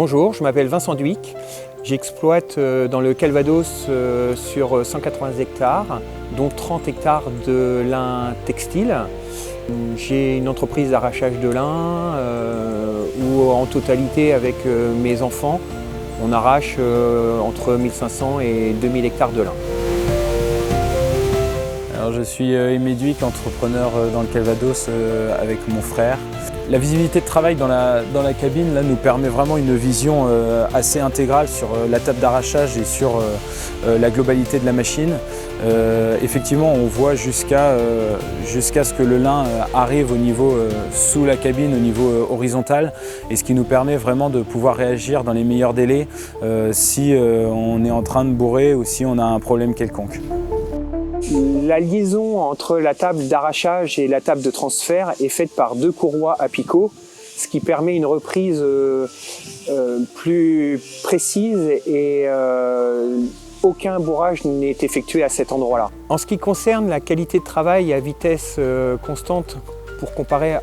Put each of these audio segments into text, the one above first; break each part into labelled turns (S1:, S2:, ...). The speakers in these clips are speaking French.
S1: Bonjour, je m'appelle Vincent Dhuicq. J'exploite dans le Calvados sur 180 hectares, dont 30 hectares de lin textile. J'ai une entreprise d'arrachage de lin où en totalité avec mes enfants, on arrache entre 1500 et 2000 hectares de lin.
S2: Alors, je suis Aimé Dhuicq, entrepreneur dans le Calvados avec mon frère. La visibilité de travail dans la cabine là, nous permet vraiment une vision assez intégrale sur la table d'arrachage et sur la globalité de la machine. Effectivement, on voit jusqu'à ce que le lin arrive au niveau sous la cabine, au niveau horizontal, et ce qui nous permet vraiment de pouvoir réagir dans les meilleurs délais si on est en train de bourrer ou si on a un problème quelconque.
S1: La liaison entre la table d'arrachage et la table de transfert est faite par deux courroies à picot, ce qui permet une reprise plus précise et aucun bourrage n'est effectué à cet endroit-là. En ce qui concerne la qualité de travail à vitesse constante pour comparer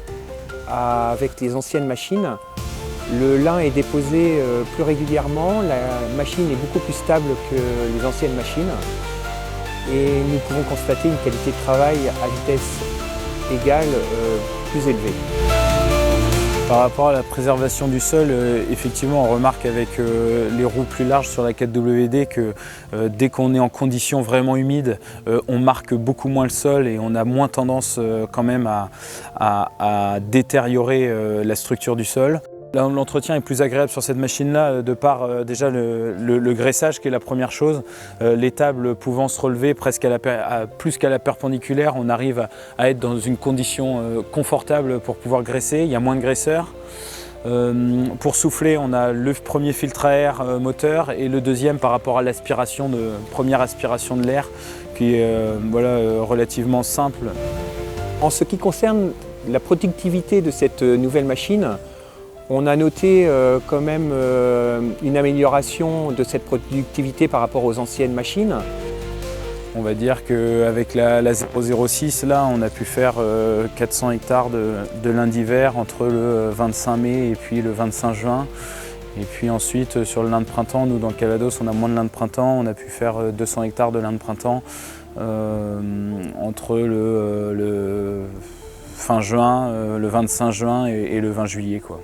S1: avec les anciennes machines, le lin est déposé plus régulièrement, la machine est beaucoup plus stable que les anciennes machines. Et nous pouvons constater une qualité de travail à vitesse égale plus élevée.
S2: Par rapport à la préservation du sol, effectivement on remarque avec les roues plus larges sur la 4WD que dès qu'on est en conditions vraiment humides, on marque beaucoup moins le sol et on a moins tendance quand même à détériorer la structure du sol. L'entretien est plus agréable sur cette machine-là de par déjà le graissage qui est la première chose. Les tables pouvant se relever presque plus qu'à la perpendiculaire, on arrive à être dans une condition confortable pour pouvoir graisser. Il y a moins de graisseurs. Pour souffler, on a le premier filtre à air moteur et le deuxième par rapport à l'aspiration première aspiration de l'air qui est relativement simple.
S1: En ce qui concerne la productivité de cette nouvelle machine, on a noté quand même une amélioration de cette productivité par rapport aux anciennes machines.
S2: On va dire qu'avec la 006, là, on a pu faire 400 hectares de lin d'hiver entre le 25 mai et puis le 25 juin. Et puis ensuite, sur le lin de printemps, nous dans le Calvados, on a moins de lin de printemps. On a pu faire 200 hectares de lin de printemps entre le fin juin, le 25 juin et le 20 juillet, quoi.